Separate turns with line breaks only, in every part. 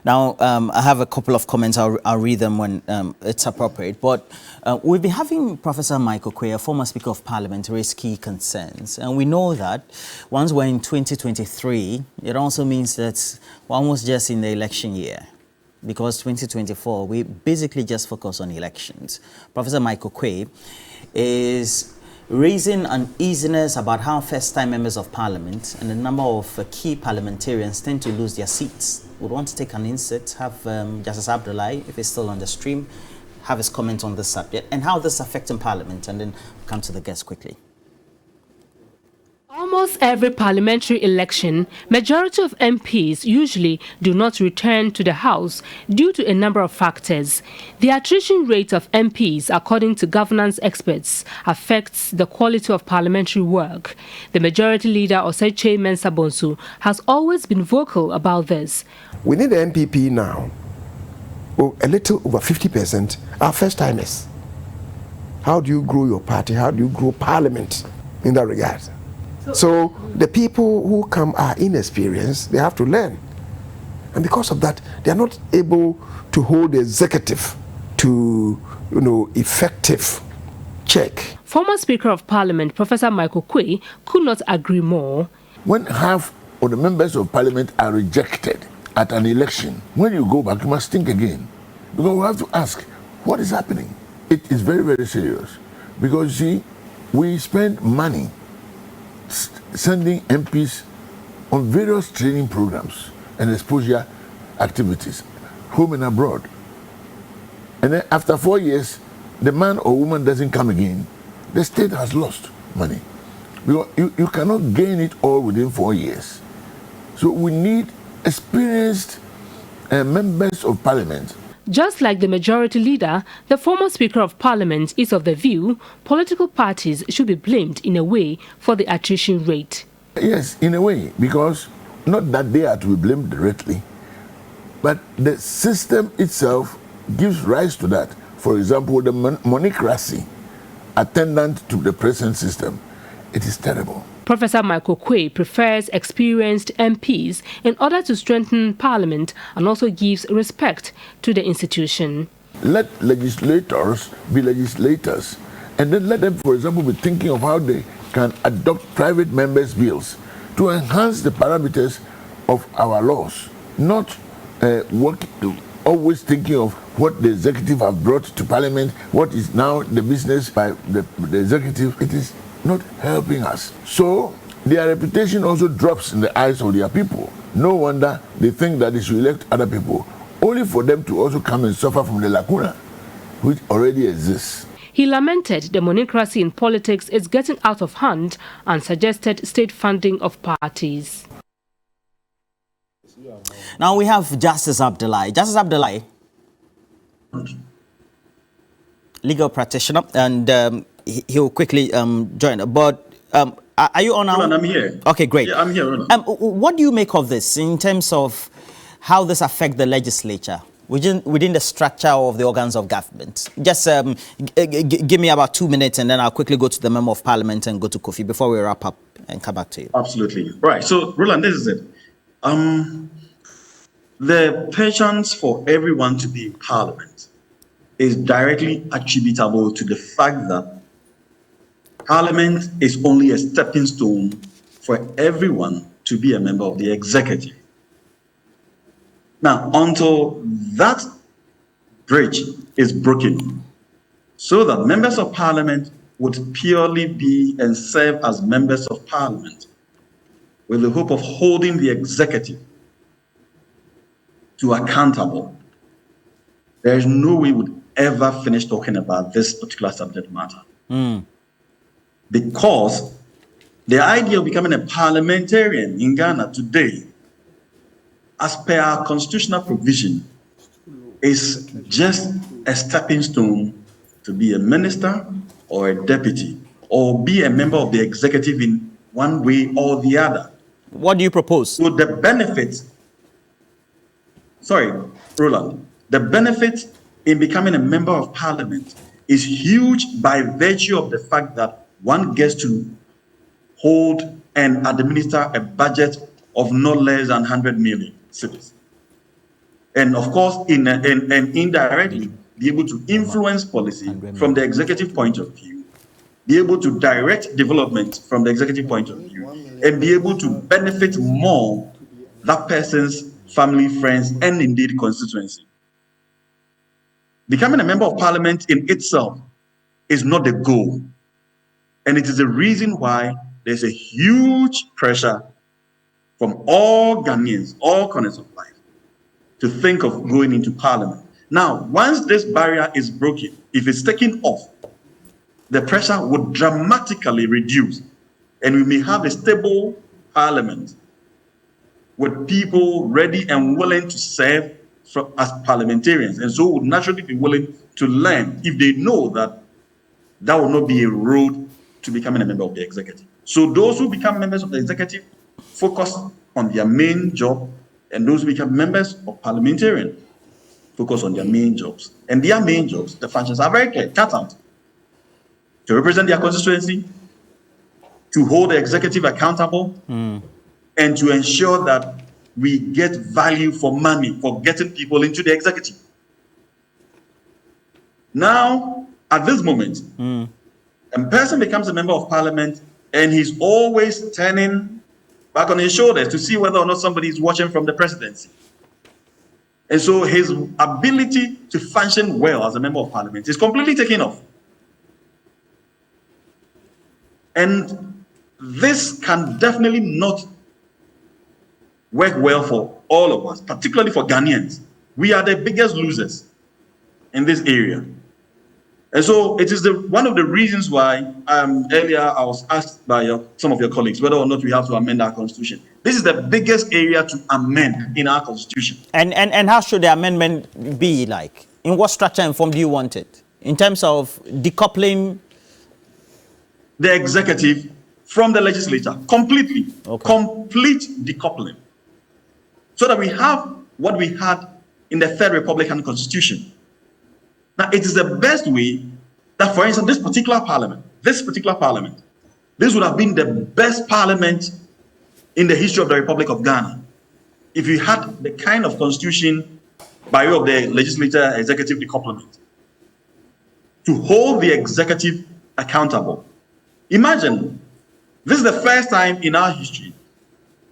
Now, I have a couple of comments. I'll read them when it's appropriate. But we've been having Professor Michael Quay, a former Speaker of Parliament, raise key concerns. And we know that once we're in 2023, it also means that we're almost just in the election year. Because 2024, we basically just focus on elections. Professor Michael Quay is raising uneasiness about how first-time members of Parliament and a number of key parliamentarians tend to lose their seats. Would want to take an insert, have Justice Abdullahi, if he's still on the stream, have his comment on this subject and how this is affecting Parliament, and then come to the guests quickly.
Almost every parliamentary election, majority of MPs usually do not return to the House due to a number of factors. The attrition rate of MPs, according to governance experts, affects the quality of parliamentary work. The Majority Leader, Oseche Mensah Bonsu, has always been vocal about this.
Within the MPP now, a little over 50% are first-timers. How do you grow your party? How do you grow Parliament in that regard? So the people who come are inexperienced, they have to learn. And because of that, they are not able to hold the executive to, effective check.
Former Speaker of Parliament, Professor Michael Quay, could not agree more.
When half of the members of Parliament are rejected at an election, when you go back, you must think again. Because we have to ask, what is happening? It is very, very serious. Because, you see, we spend money sending MPs on various training programs and exposure activities, home and abroad. And then after 4 years, the man or woman doesn't come again. The state has lost money. Because you cannot gain it all within 4 years. So we need experienced members of Parliament.
Just like the Majority Leader, the former Speaker of Parliament is of the view political parties should be blamed in a way for the attrition rate.
Yes, in a way, because not that they are to be blamed directly, but the system itself gives rise to that. For example, the monocracy attendant to the present system, it is terrible.
Professor Michael Quay prefers experienced MPs in order to strengthen Parliament and also gives respect to the institution.
Let legislators be legislators, and then let them, for example, be thinking of how they can adopt private members' bills to enhance the parameters of our laws, not always thinking of what the executive have brought to Parliament, what is now the business by the executive. It is not helping us. So their reputation also drops in the eyes of their people. No wonder they think that they should elect other people, only for them to also come and suffer from the lacuna which already exists.
He lamented the monocracy in politics is getting out of hand and suggested state funding of parties.
Now we have Justice Abdullahi. Justice Abdullahi, legal practitioner, and he'll quickly join. But are you on now?
I'm here.
Okay, great.
Yeah, I'm here.
What do you make of this in terms of how this affects the legislature within the structure of the organs of government? Just give me about 2 minutes, and then I'll quickly go to the Member of Parliament and go to Kofi before we wrap up and come back to you.
Absolutely. Right. So, Roland, this is it. The patience for everyone to be in Parliament is directly attributable to the fact that Parliament is only a stepping stone for everyone to be a member of the executive. Now, until that bridge is broken, so that members of Parliament would purely be and serve as members of Parliament with the hope of holding the executive to accountable, there is no way we would ever finish talking about this particular subject matter. Because the idea of becoming a parliamentarian in Ghana today, as per our constitutional provision, is just a stepping stone to be a minister or a deputy or be a member of the executive in one way or the other.
What do you propose?
So the benefits, Roland, the benefit in becoming a member of Parliament is huge by virtue of the fact that one gets to hold and administer a budget of no less than 100 million cedis. and of course, and indirectly, be able to influence policy from the executive point of view, be able to direct development from the executive point of view, and be able to benefit more that person's family, friends, and indeed constituency. Becoming a member of parliament in itself is not the goal. And it is the reason why there's a huge pressure from all Ghanaians, all corners of life, to think of going into parliament. Now, once this barrier is broken, if it's taken off, the pressure would dramatically reduce, and we may have a stable parliament with people ready and willing to serve as parliamentarians, and so would naturally be willing to learn if they know that that will not be a road to becoming a member of the executive. So those who become members of the executive focus on their main job, and those who become members of parliamentarian focus on their main jobs. And their main jobs, the functions are very clear, cut out. To represent their constituency, to hold the executive accountable, and to ensure that we get value for money for getting people into the executive. Now, at this moment, a person becomes a member of parliament and he's always turning back on his shoulders to see whether or not somebody is watching from the presidency. And so his ability to function well as a member of parliament is completely taken off. And this can definitely not work well for all of us, particularly for Ghanaians. We are the biggest losers in this area. And so it is one of the reasons why earlier I was asked by some of your colleagues whether or not we have to amend our constitution. This is the biggest area to amend in our constitution.
And how should the amendment be like? In what structure and form do you want it? In terms of decoupling
the executive from the legislature, completely. Okay. Complete decoupling. So that we have what we had in the Third Republican Constitution. Now, it is the best way that, for instance, this particular parliament, this would have been the best parliament in the history of the Republic of Ghana if you had the kind of constitution by way of the legislature executive decouplement to hold the executive accountable. Imagine, this is the first time in our history,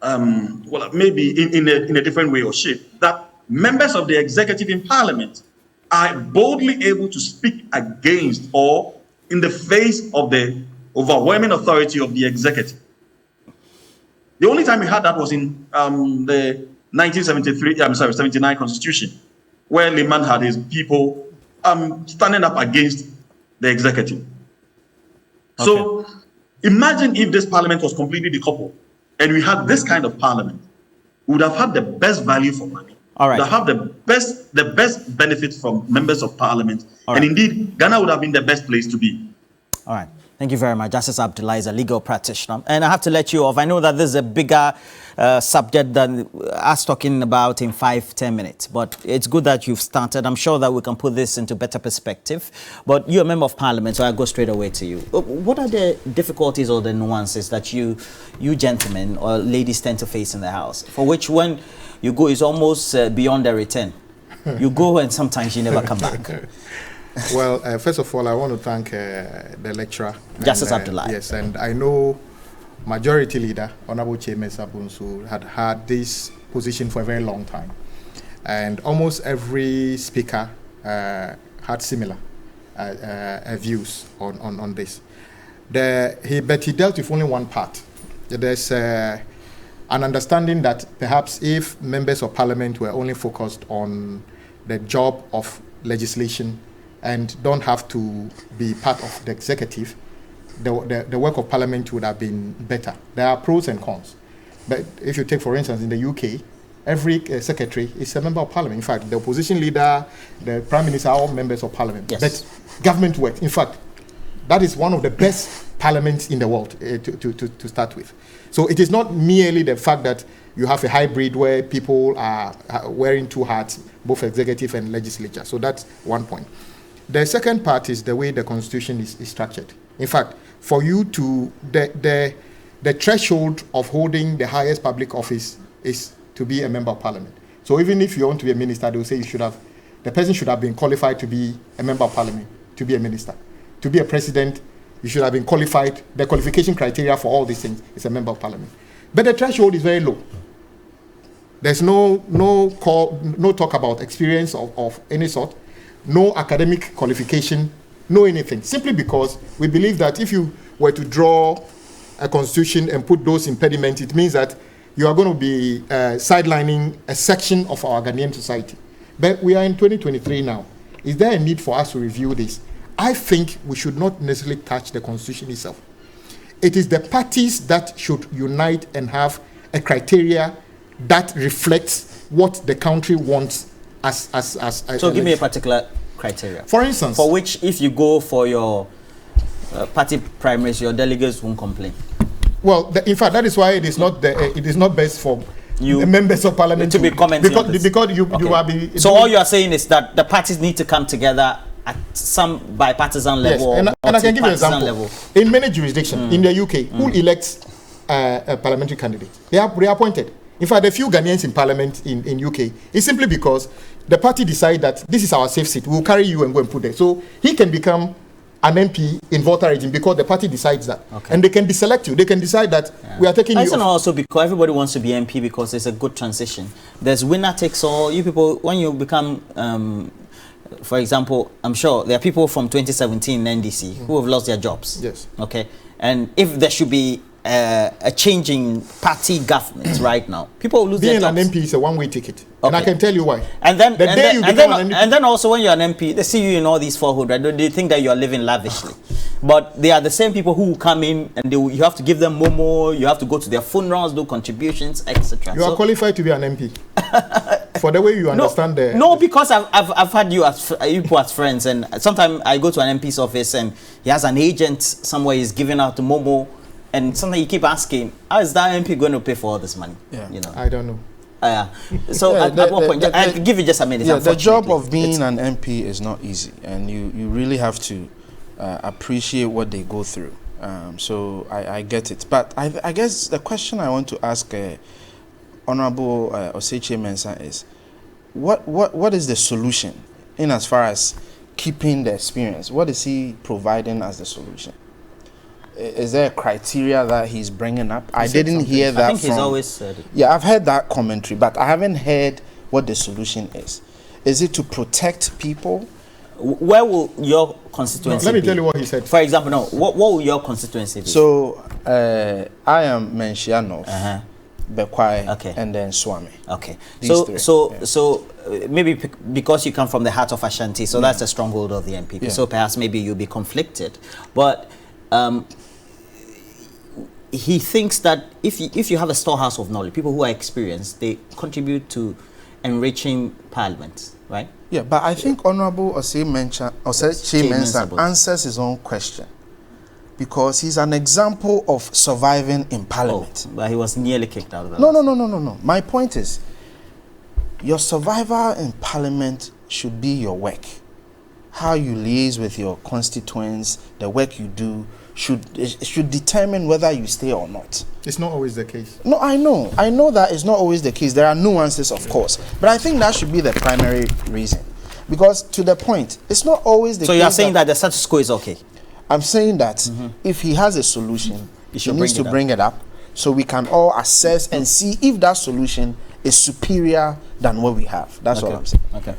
well, maybe in a different way or shape, that members of the executive in parliament are boldly able to speak against or in the face of the overwhelming authority of the executive. The only time we had that was in the 79 Constitution, where Liman had his people standing up against the executive. Okay. So imagine if this parliament was completely decoupled and we had this kind of parliament, we would have had the best value for money.
All right.
That have the best benefits from members of parliament. All right. And indeed, Ghana would have been the best place to be.
All right. Thank you very much. Justice Abdullah is a legal practitioner. And I have to let you off. I know that this is a bigger subject than us talking about in 5-10 minutes. But it's good that you've started. I'm sure that we can put this into better perspective. But you're a member of parliament, so I'll go straight away to you. What are the difficulties or the nuances that you gentlemen or ladies tend to face in the House, for which when you go is almost beyond the return? You go and sometimes you never come back.
Well, first of all, I want to thank the lecturer.
Justice Abdullah.
Yes, and I know Majority Leader, Honorable Chairman Sabunsu, had this position for a very long time. And almost every speaker had similar views on this. But he dealt with only one part. There's an understanding that perhaps if members of parliament were only focused on the job of legislation and don't have to be part of the executive, the work of parliament would have been better. There are pros and cons. But if you take, for instance, in the UK, every secretary is a member of parliament. In fact, the opposition leader, the prime minister are all members of parliament.
Yes.
But government work, in fact, that is one of the best parliaments in the world to start with. So it is not merely the fact that you have a hybrid where people are wearing two hats, both executive and legislature. So that's one point. The second part is the way the constitution is structured. In fact, for you to, the threshold of holding the highest public office is to be a member of parliament. So So even if you want to be a minister, they will say the person should have been qualified to be a member of parliament, to be a minister. To be a president, you should have been qualified. The qualification criteria for all these things is a member of parliament. But the threshold is very low. There's no talk about experience of any sort, no academic qualification, no anything. Simply because we believe that if you were to draw a constitution and put those impediments, it means that you are going to be sidelining a section of our Ghanaian society. But we are in 2023 now. Is there a need for us to review this? I think we should not necessarily touch the constitution itself. It is the parties that should unite and have a criteria that reflects what the country wants as
So give me a particular criteria.
For instance,
for which if you go for your party primaries, your delegates won't complain.
Well, in fact, that is why it is not best for the members of parliament
to be commenting
because you are being.
So all you are saying is that the parties need to come together at some bipartisan level.
Yes, and I can give you an example.
Level.
In many jurisdictions, in the UK, who elects a parliamentary candidate? They are appointed. In fact, a few Ghanaians in parliament in UK, it's simply because the party decide that this is our safe seat. We'll carry you and go and put there. So he can become an MP in Volta region because the party decides that. Okay. And they can deselect you. They can decide that we are taking you off.
Also because everybody wants to be MP because it's a good transition. There's winner takes all. You people, when you become, for example, I'm sure there are people from 2017 NDC who have lost their jobs.
Yes.
Okay. And if there should be a changing party government right now, people will lose their jobs.
Being an MP is a one-way ticket. Okay. And I can tell you why.
And then also when you're an MP, they see you in all these 400, right? They think that you are living lavishly. But they are the same people who come in and you have to give them momo, you have to go to their funerals, do contributions, etc.
You are qualified to be an MP. For the way you understand
because I've had you as friends, and sometimes I go to an MP's office and he has an agent somewhere, he's giving out the momo, and sometimes you keep asking, how is that MP going to pay for all this money?
Yeah. You know. I don't know.
So at what point, I'll give you just a minute.
Yeah, the job of being an MP is not easy, and you really have to appreciate what they go through. So I get it. But I guess the question I want to ask Honorable Oseche Mensah is, what is the solution in as far as keeping the experience? What is he providing as the solution? Is there a criteria that he's bringing up? I didn't hear that.
I think he's always said it.
Yeah, I've heard that commentary, but I haven't heard what the solution is. Is it to protect people?
Where will your constituency
let me tell you what he said.
For example, what will your constituency be?
So, I am Menshianov, Bekwai, and then Swami.
Okay. So maybe because you come from the heart of Ashanti, so that's a stronghold of the NPP. Yeah. So perhaps maybe you'll be conflicted. But he thinks that if you have a storehouse of knowledge, people who are experienced, they contribute to enriching parliament, right?
Yeah, but I think Honorable Oseche Mensah answers his own question, because he's an example of surviving in parliament.
But he was nearly kicked out of that.
No. My point is, your survival in parliament should be your work. How you liaise with your constituents, the work you do, should determine whether you stay or not.
It's not always the case.
No, I know that it's not always the case. There are nuances, of course, but I think that should be the primary reason, because to the point, it's not always the case.
So you are saying that the status quo is okay?
I'm saying that if he has a solution, he needs to bring it up so we can all assess and see if that solution is superior than what we have. That's what I'm saying.
Okay.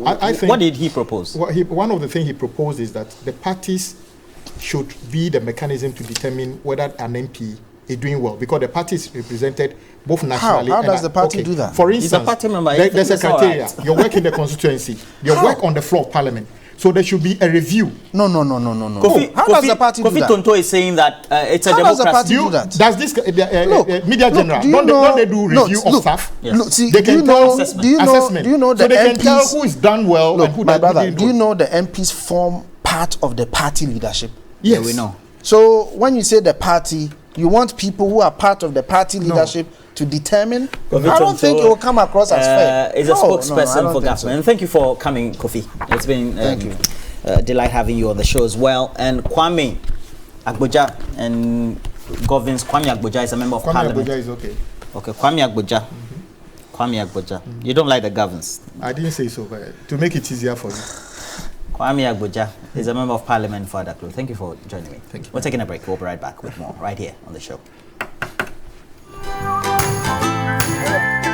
I think what did he propose?
One of the things he proposed is that the parties should be the mechanism to determine whether an MP is doing well, because the party is represented both nationally.
How does the party do that?
For instance,
party member,
there's a criteria. Right. Your work in the constituency, your work on the floor of parliament. So there should be a review.
No. How does the party do that?
Kofi Tonto is saying that it's a democracy.
How does the party do that?
Does this media general don't they do review of staff?
Yes. See,
they can tell assessment.
Do you know the
so they
MPs,
can tell who is done well and who
my brother,
do
you know the MPs form part of the party leadership?
Yes,
yeah, we know.
So when you say the party, you want people who are part of the party leadership to determine? I don't think it will come across as fair.
Is a spokesperson for government. And thank you for coming, Kofi. It's been delight having you on the show as well. And Kwame Agboja governs. Kwame Agboja is a member of parliament.
Agboja is okay.
Okay, Kwame Agboja. Kwame Agboja. You don't like the Governors?
I didn't say so, but to make it easier for you.
Kwame Agboja is a member of Parliament for Adaklu. Thank you for joining me.
Thank you.
We're taking a break. We'll be right back with more right here on the show.